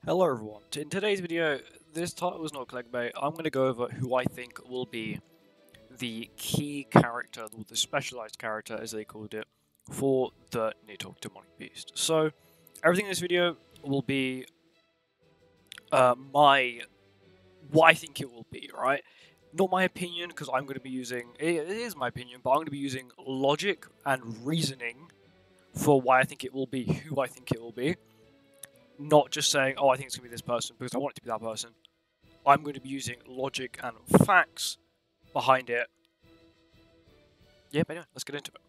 Hello everyone, in today's video, this title is not clickbait. I'm going to go over who I think will be the key character, or the specialized character as they called it, for the Nidhoggr Demonic Beast. So, everything in this video will be what I think it will be, right? Not my opinion, because I'm going to be using, it is my opinion, but I'm going to be using logic and reasoning for why I think it will be who I think it will be. Not just saying, oh, I think it's going to be this person because I want it to be that person. I'm going to be using logic and facts behind it. Yeah, but anyway, let's get into it.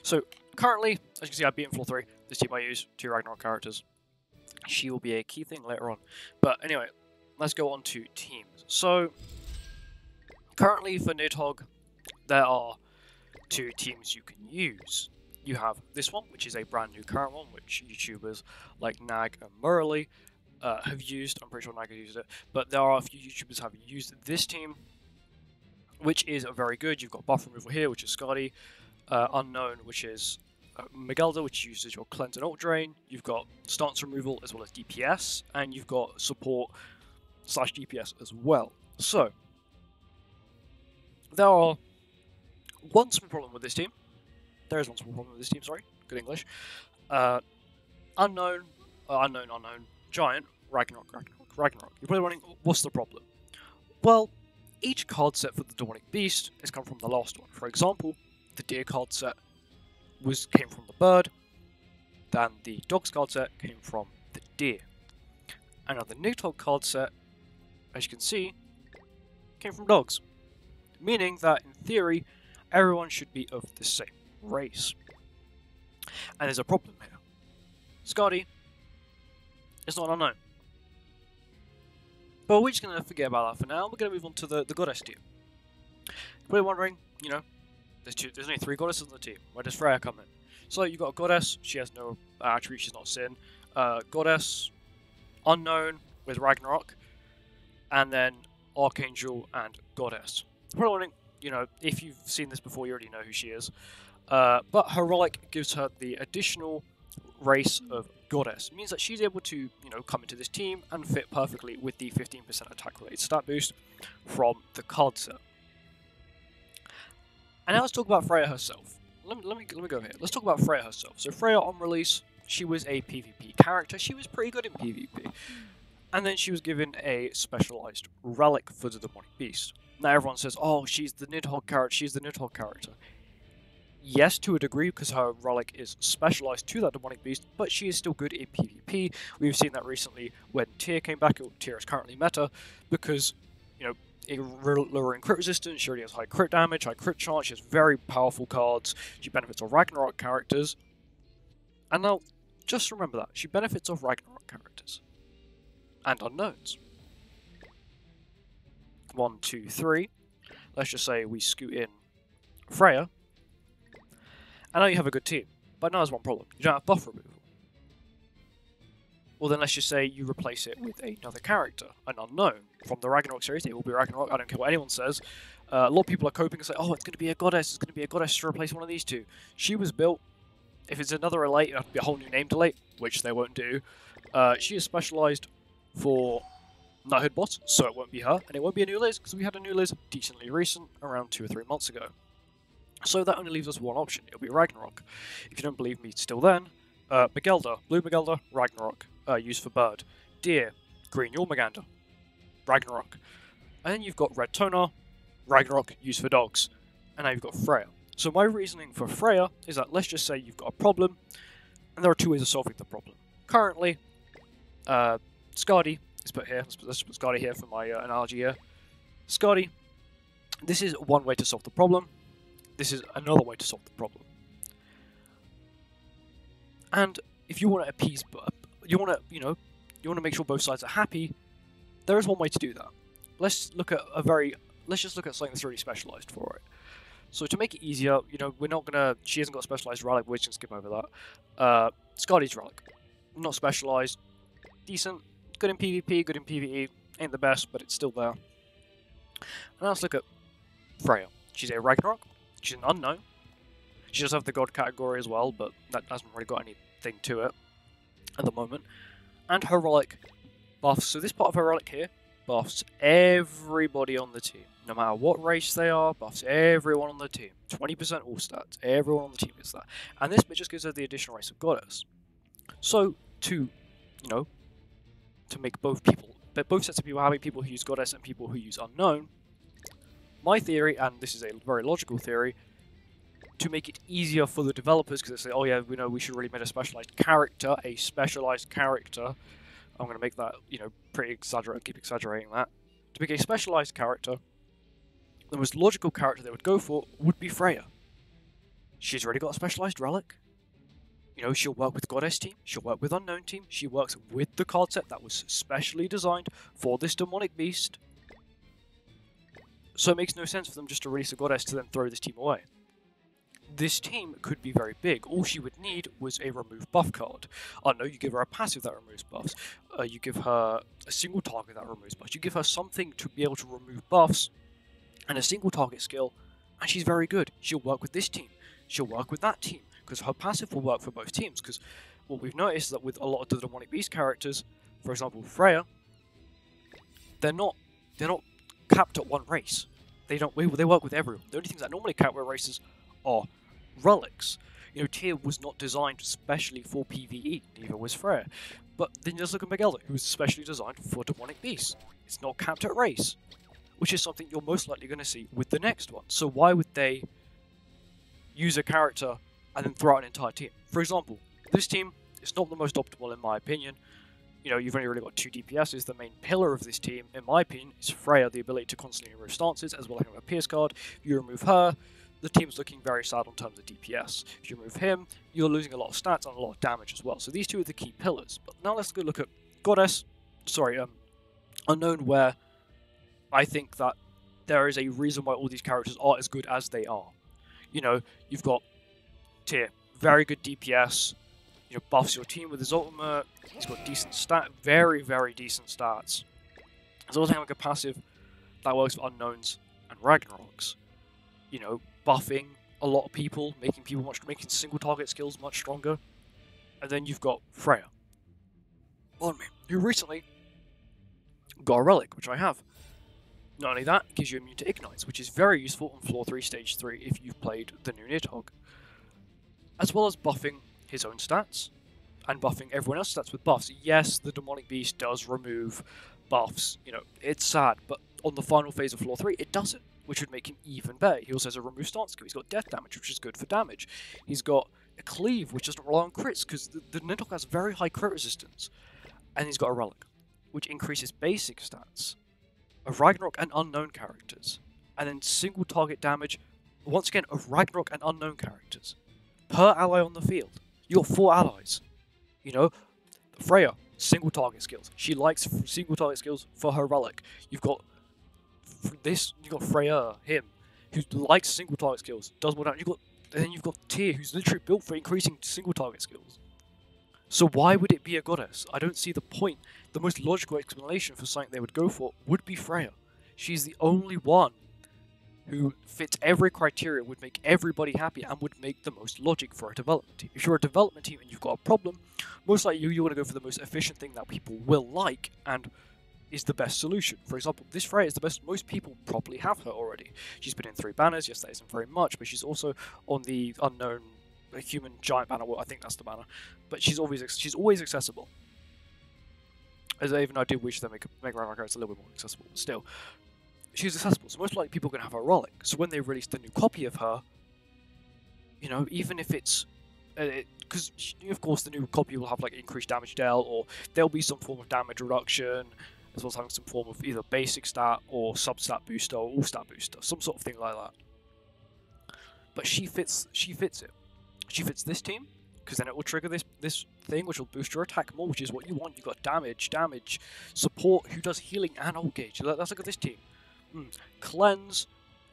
So, currently, as you can see, I've beaten floor 3. This team I use, 2 Ragnarok characters. She will be a key thing later on. But anyway, let's go on to teams. So, currently for Nidhoggr, there are 2 teams you can use. You have this one, which is a brand new current one, which YouTubers like Nag and Murley have used. I'm pretty sure Nag has used it, but there are a few YouTubers have used this team, which is very good. You've got buff removal here, which is Scotty, Unknown, which is Miguelda, which uses your cleanse and ult drain. You've got stance removal as well as DPS, and you've got support / DPS as well. So there are one small problem with this team. There is one small problem with this team, sorry. Good English. Unknown, Giant, Ragnarok. You're probably wondering, what's the problem? Well, each card set for the Demonic Beast has come from the last one. For example, the Deer card set came from the Bird, then the Dogs card set came from the Deer. And now the Nidhoggr card set, as you can see, came from Dogs. Meaning that, in theory, everyone should be of the same race. And there's a problem here. Scotty is not Unknown. But we're just going to forget about that for now. We're going to move on to the Goddess team. We're wondering, you know, there's only 3 Goddesses on the team. Where does Freya come in? So you've got a Goddess, she has no attribute, she's not Sin. Goddess, Unknown with Ragnarok, and then Archangel and Goddess. We're wondering, you know, if you've seen this before, you already know who she is. But Heroic gives her the additional race of Goddess. It means that she's able to, you know, come into this team and fit perfectly with the 15% attack related stat boost from the card set. And now let's talk about Freya herself. Let me go here. Let's talk about Freya herself. So Freya on release, she was a PvP character. She was pretty good in PvP. And then she was given a specialized relic for the Demonic Beast. Now everyone says, oh, she's the Nidhoggr character, she's the Nidhoggr character. Yes, to a degree, because her relic is specialized to that Demonic Beast, but she is still good in PvP. We've seen that recently when Tyr came back. Tyr is currently meta, because, you know, lowering crit resistance, she already has high crit damage, high crit chance, she has very powerful cards, she benefits off Ragnarok characters. And now, just remember that, she benefits off Ragnarok characters. And unknowns. 1, 2, 3. Let's just say we scoot in Freya. I know you have a good team, but now there's one problem. You don't have buff removal. Well, then let's just say you replace it with another character, an unknown. From the Ragnarok series, it will be Ragnarok, I don't care what anyone says. A lot of people are coping and say, oh, it's going to be a Goddess, it's going to be a Goddess to replace one of these 2. She was built, if it's another Elate, it'll have to be a whole new name Elate, which they won't do. She is specialized for Knighthood bots, so it won't be her, and it won't be a new Liz, because we had a new Liz decently recent, around 2 or 3 months ago. So that only leaves us one option, it'll be Ragnarok. If you don't believe me still then, Miguelda, Blue Miguelda, Ragnarok, used for Bird. Deer, Green Jormungandr, Ragnarok. And then you've got Red Tonar, Ragnarok, used for Dogs. And now you've got Freya. So my reasoning for Freya is that let's just say you've got a problem, and there are 2 ways of solving the problem. Currently, Skadi is put here, let's put Skadi here for my analogy here. Skadi, this is one way to solve the problem. This is another way to solve the problem. And if you want to appease, you want to make sure both sides are happy, there is one way to do that. Let's look at let's just look at something that's already specialized for it. So to make it easier, you know, she hasn't got a specialized relic, we're just going to skip over that. Skadi's relic. Not specialized, decent, good in PvP, good in PvE, ain't the best, but it's still there. And now let's look at Freya. She's a Ragnarok. She's an unknown. She does have the god category as well, but that hasn't really got anything to it at the moment. And her relic buffs. So this part of her relic here buffs everybody on the team. No matter what race they are, buffs everyone on the team. 20% all stats. Everyone on the team gets that. And this bit just gives her the additional race of goddess. So to, to make both sets of people happy, people who use goddess and people who use unknown, my theory, and this is a very logical theory, to make it easier for the developers, because they say, oh yeah, we should really make a specialized character, I'm going to make that, pretty exaggerated, keep exaggerating that. To make a specialized character, the most logical character they would go for would be Freya. She's already got a specialized relic. She'll work with Goddess team, she'll work with Unknown team, she works with the card set that was specially designed for this demonic beast. So it makes no sense for them just to release a Goddess to then throw this team away. This team could be very big. All she would need was a remove buff card. I know you give her a passive that removes buffs. You give her a single target that removes buffs. You give her something to be able to remove buffs and a single target skill, and she's very good. She'll work with this team. She'll work with that team, because her passive will work for both teams. Because what we've noticed is that with a lot of the demonic beast characters, for example Freya, they're not capped at one race. They work with everyone. The only things that normally cap their races are relics. Tyr was not designed specially for PvE, neither was Freya. But then just look at Miguel, who was specially designed for demonic beasts. It's not capped at race, which is something you're most likely going to see with the next one. So why would they use a character and then throw out an entire team? For example, this team is not the most optimal in my opinion. You've only really got 2 DPSs. The main pillar of this team, in my opinion, is Freya, the ability to constantly remove stances, as well as having a Pierce card. If you remove her, the team's looking very sad in terms of DPS. If you remove him, you're losing a lot of stats and a lot of damage as well. So these two are the key pillars. But now let's go look at Unknown, where I think that there is a reason why all these characters are as good as they are. You've got Tyr, very good DPS, buffs your team with his ultimate, he's got very, very decent stats. He's also having a passive that works for Unknowns and Ragnaroks. Buffing a lot of people, making single target skills much stronger. And then you've got Freya, who recently got a relic, which I have. Not only that, it gives you immune to ignites, which is very useful on floor 3, stage 3 if you've played the new Nidhoggr. As well as buffing his own stats, and buffing everyone else's stats with buffs. Yes, the demonic beast does remove buffs, it's sad, but on the final phase of floor 3, it doesn't, which would make him even better. He also has a remove stance skill. He's got death damage, which is good for damage. He's got a cleave, which doesn't rely on crits, because the Nidhoggr has very high crit resistance. And he's got a relic, which increases basic stats of Ragnarok and Unknown characters. And then single target damage, once again, of Ragnarok and Unknown characters. Per ally on the field. You got 4 allies. Freya, single target skills. She likes single target skills for her relic. You've got Freya, him, who likes single target skills, does more damage. And then you've got Tyr, who's literally built for increasing single target skills. So why would it be a goddess? I don't see the point. The most logical explanation for something they would go for would be Freya. She's the only one who fits every criteria, would make everybody happy, and would make the most logic for a development team. If you're a development team and you've got a problem, most likely you want to go for the most efficient thing that people will like, and is the best solution. For example, this Freya is the best. Most people probably have her already. She's been in 3 banners. Yes, that isn't very much, but she's also on the Unknown human giant banner. Well, I think that's the banner. But she's always accessible. As even I did wish they make Ragnarok characters a little bit more accessible, but still, she's accessible. So most likely people are going to have her relic. So when they release the new copy of her, even if it's because of course the new copy will have like increased damage dealt, or there'll be some form of damage reduction, as well as having some form of either basic stat or sub-stat booster or all-stat booster, some sort of thing like that. But she fits it. She fits this team, because then it will trigger this thing, which will boost your attack more, which is what you want. You've got damage, support, who does healing and old gauge. Let's look at this team. Cleanse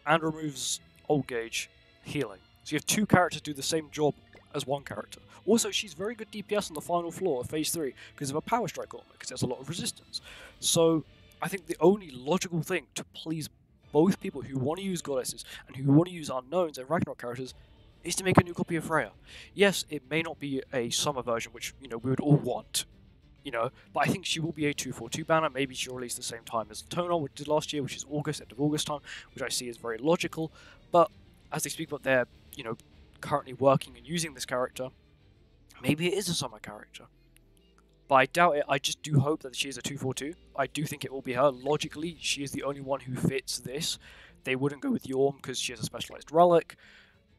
and removes old gauge, healing. So you have 2 characters do the same job as 1 character. Also, she's very good DPS on the final floor of phase 3 because of a power strike armor, because there's a lot of resistance. So I think the only logical thing to please both people who want to use goddesses and who want to use unknowns and Ragnarok characters is to make a new copy of Freya. Yes, it may not be a summer version, which we would all want. you know, but I think she will be a 242 banner. Maybe she'll release the same time as Toner, which did last year, which is August, end of August time, which I see is very logical. But as they speak about their, you know, currently working and using this character, maybe it is a summer character. But I doubt it. I just do hope that she is a 242. I do think it will be her. Logically, she is the only one who fits this. They wouldn't go with Yorm because she has a specialized relic.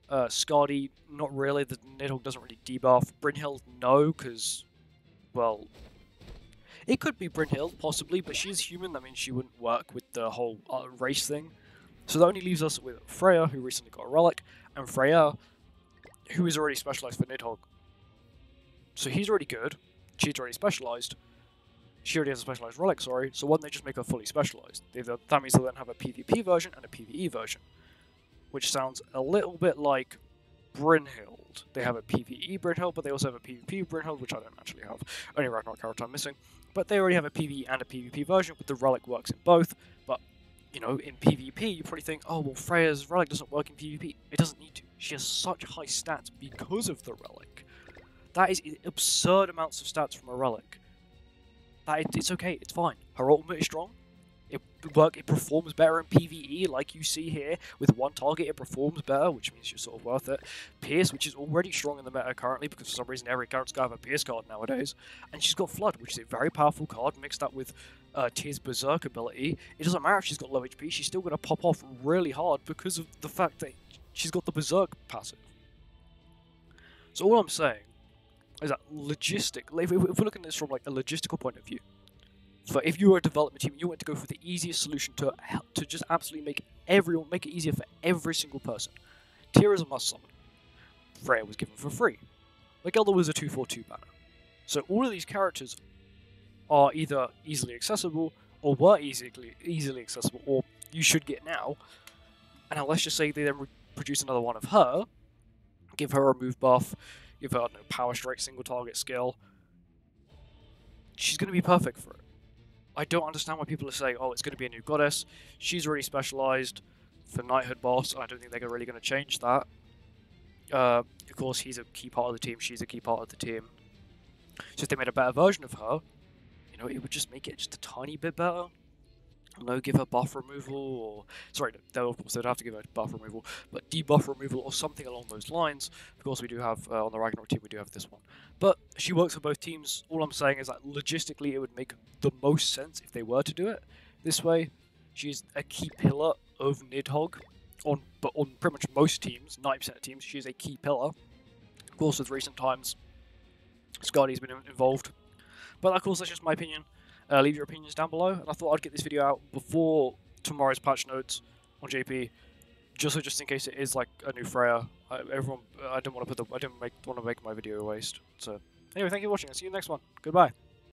Skadi, not really. The Nidhogg doesn't really debuff. Brynhild, no, because, well, it could be Brynhild, possibly, but she's human. That means she wouldn't work with the whole race thing. So that only leaves us with Freya, who recently got a relic, and Freya, who is already specialized for Nidhogg. So he's already good. She's already specialized. She already has a specialized relic, sorry. So why don't they just make her fully specialized? That means they'll then have a PvP version and a PvE version, which sounds a little bit like Brynhild. They have a PvE Brynhild, but they also have a PvP Brynhild, which I don't actually have. Only Ragnarok character I'm missing. But they already have a PvE and a PvP version, but the relic works in both. But, you know, in PvP, you probably think, oh, well, Freya's relic doesn't work in PvP. It doesn't need to. She has such high stats because of the relic. That is absurd amounts of stats from a relic. It's okay, it's fine. Her ultimate is strong. It performs better in PvE, like you see here. With one target, it performs better, which means you're sort of worth it. Pierce, which is already strong in the meta currently, because for some reason every character's got to have a Pierce card nowadays. And she's got Flood, which is a very powerful card, mixed up with Tyr's Berserk ability. It doesn't matter if she's got low HP, she's still going to pop off really hard because of the fact that she's got the Berserk passive. So all I'm saying is that if we're looking at this from like a logistical point of view, so if you were a development team and you want to go for the easiest solution to just absolutely make it easier for every single person, Tyr is a must summon. Freya was given for free. Miguelda was a 242 banner. So all of these characters are either easily accessible or were easily accessible, or you should get now. And now let's just say they then produce another one of her, give her a move buff, give her, I don't know, power strike, single target skill. She's going to be perfect for it. I don't understand why people are saying, oh, it's going to be a new goddess. She's already specialized for knighthood boss. I don't think they're really going to change that. Of course, he's a key part of the team. She's a key part of the team. So if they made a better version of her, you know, it would just make it just a tiny bit better. No, give her buff removal, or sorry, of course they'd have to give her buff removal, but debuff removal or something along those lines. Of course, we do have on the Ragnarok team, we do have this one, but she works for both teams. All I'm saying is that logistically, it would make the most sense if they were to do it this way. She's a key pillar of Nidhoggr, but on pretty much most teams, 90% of teams, she's a key pillar. Of course, with recent times, Skadi's been involved, but of course that's just my opinion. Leave your opinions down below, and I thought I'd get this video out before tomorrow's patch notes on JP, just in case it is like a new Freya. I didn't want to want to make my video a waste. So anyway, thank you for watching. I'll see you in the next one. Goodbye.